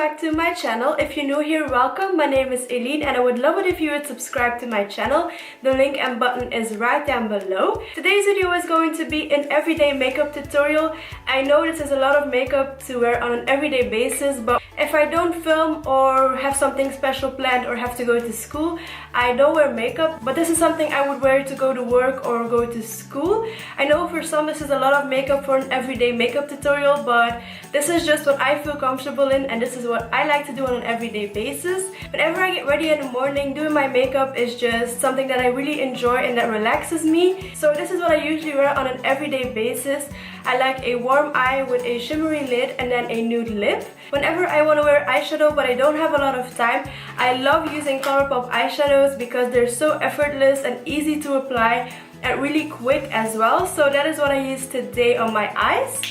back to my channel. If you're new here, welcome. My name is Eline and I would love it if you would subscribe to my channel. The link and button is right down below. Today's video is going to be an everyday makeup tutorial. I know this is a lot of makeup to wear on an everyday basis, but if I don't film or have something special planned or have to go to school, I don't wear makeup, but this is something I would wear to go to work or go to school. I know for some this is a lot of makeup for an everyday makeup tutorial, but this is just what I feel comfortable in and this is what I like to do on an everyday basis. Whenever I get ready in the morning, doing my makeup is just something that I really enjoy and that relaxes me. So this is what I usually wear on an everyday basis. I like a warm eye with a shimmery lid and then a nude lip. Whenever I want to wear eyeshadow but I don't have a lot of time, I love using Colourpop eyeshadows because they're so effortless and easy to apply and really quick as well. So that is what I use today on my eyes.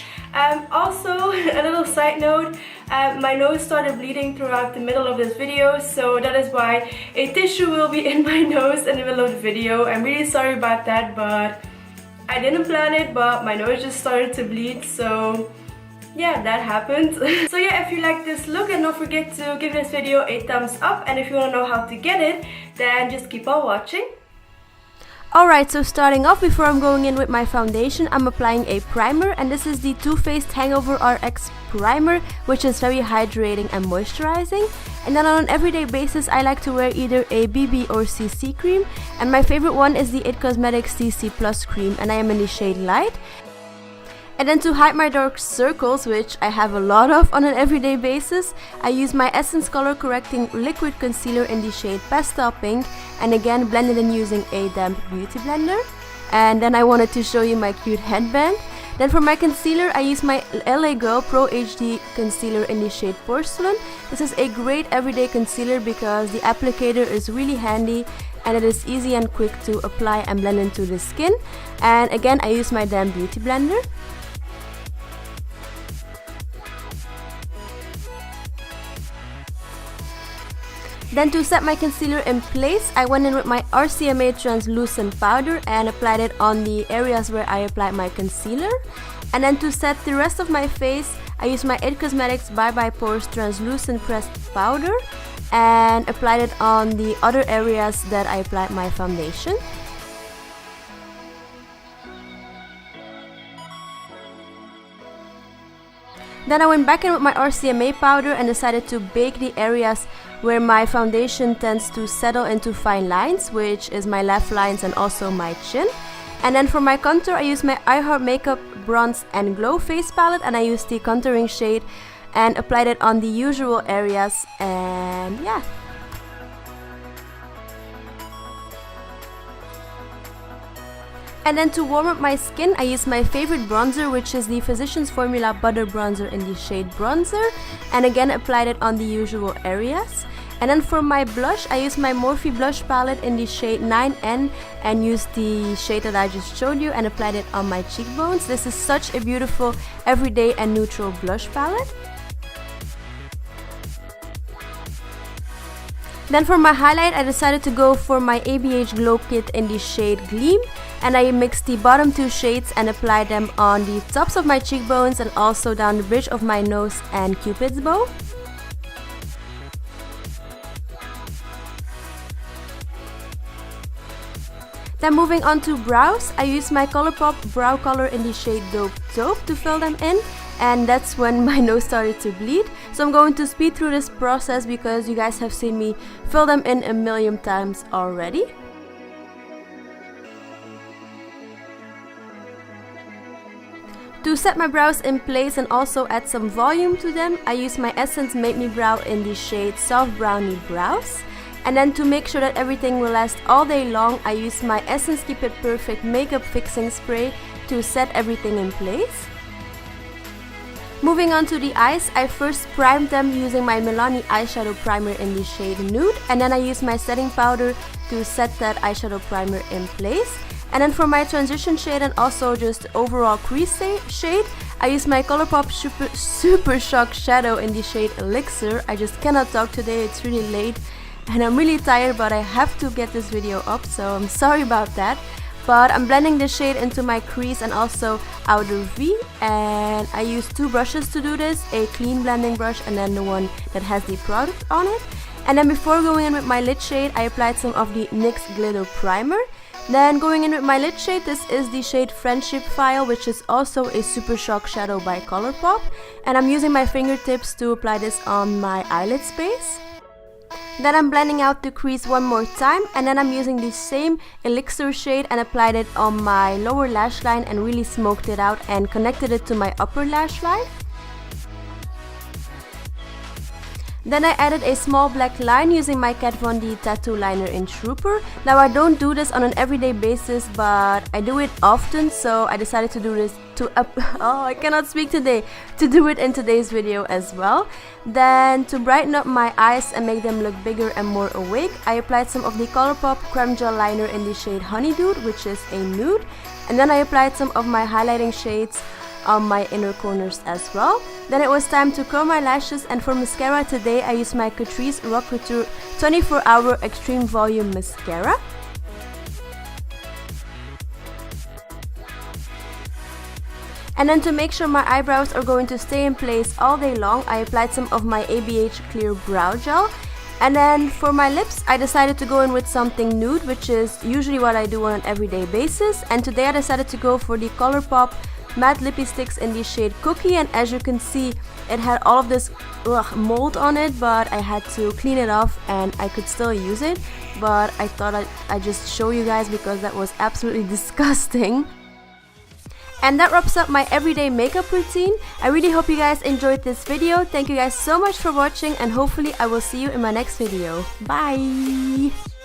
Also, a little side note, my nose started bleeding throughout the middle of this video, so that is why a tissue will be in my nose in the middle of the video. I'm really sorry about that, but I didn't plan it, but my nose just started to bleed, so yeah, that happened. So yeah, if you like this look, then don't forget to give this video a thumbs up, and if you want to know how to get it, then just keep on watching. Alright, so starting off, before I'm going in with my foundation, I'm applying a primer, and this is the Too Faced HangoverX primer, which is very hydrating and moisturizing. And then on an everyday basis, I like to wear either a BB or CC cream, and my favorite one is the It Cosmetics CC Plus cream, and I am in the shade Light. And then to hide my dark circles, which I have a lot of on an everyday basis, I use my Essence Color Correcting Liquid Concealer in the shade Pastel Pink, and again blend it in using a damp beauty blender. And then I wanted to show you my cute headband. Then for my concealer, I use my LA Girl Pro HD Concealer in the shade Porcelain. This is a great everyday concealer because the applicator is really handy and it is easy and quick to apply and blend into the skin. And again, I use my damp beauty blender. Then to set my concealer in place, I went in with my RCMA translucent powder and applied it on the areas where I applied my concealer. And then to set the rest of my face, I used my It Cosmetics Bye Bye Pores translucent pressed powder and applied it on the other areas that I applied my foundation. Then I went back in with my RCMA powder and decided to bake the areas where my foundation tends to settle into fine lines, which is my laugh lines and also my chin. And then for my contour, I use my I Heart Makeup Bronze and Glow face palette, and I used the contouring shade and applied it on the usual areas, and yeah. And then to warm up my skin, I use my favorite bronzer, which is the Physicians Formula Butter Bronzer in the shade Bronzer, and again applied it on the usual areas. And then for my blush, I use my Morphe blush palette in the shade 9N and used the shade that I just showed you and applied it on my cheekbones. This is such a beautiful everyday and neutral blush palette. Then for my highlight, I decided to go for my ABH Glow Kit in the shade Gleam, and I mixed the bottom two shades and applied them on the tops of my cheekbones and also down the bridge of my nose and Cupid's bow. Then moving on to brows, I used my Colourpop brow color in the shade Taupe to fill them in, and that's when my nose started to bleed. So I'm going to speed through this process because you guys have seen me fill them in a million times already. To set my brows in place and also add some volume to them, I use my Essence Make Me Brow in the shade Soft Brownie Brows. And then to make sure that everything will last all day long, I use my Essence Keep It Perfect Makeup Fixing Spray to set everything in place. Moving on to the eyes, I first primed them using my Milani eyeshadow primer in the shade Nude, and then I use my setting powder to set that eyeshadow primer in place. And then for my transition shade and also just overall crease shade, I use my Colourpop Super Shock Shadow in the shade Elixir. I just cannot talk today, it's really late and I'm really tired, but I have to get this video up, so I'm sorry about that. but I'm blending the shade into my crease and also outer V, and I use two brushes to do this, a clean blending brush and then the one that has the product on it. And then before going in with my lid shade, I applied some of the NYX Glitter Primer. Then going in with my lid shade, this is the shade Friendship File, which is also a Super Shock shadow by Colourpop. And I'm using my fingertips to apply this on my eyelid space. Then I'm blending out the crease one more time, and then I'm using the same Elixir shade and applied it on my lower lash line and really smoked it out and connected it to my upper lash line. Then I added a small black line using my Kat Von D tattoo liner in Trooper. Now I don't do this on an everyday basis, but I do it often, so I decided to do this to do it in today's video as well. Then to brighten up my eyes and make them look bigger and more awake, I applied some of the Colourpop Crème Gel liner in the shade Honeydude, which is a nude. And then I applied some of my highlighting shades on my inner corners as well. Then it was time to curl my lashes, and for mascara today I used my Catrice Rock Couture 24-Hour Extreme Volume Mascara. And then to make sure my eyebrows are going to stay in place all day long, I applied some of my ABH Clear Brow Gel. And then for my lips, I decided to go in with something nude, which is usually what I do on an everyday basis. And today I decided to go for the Colourpop matte lippy sticks in the shade Cookie, and as you can see, it had all of this mold on it, but I had to clean it off and I could still use it, but I thought I'd just show you guys because that was absolutely disgusting. And that wraps up my everyday makeup routine. I really hope you guys enjoyed this video. Thank you guys so much for watching, and hopefully I will see you in my next video. Bye!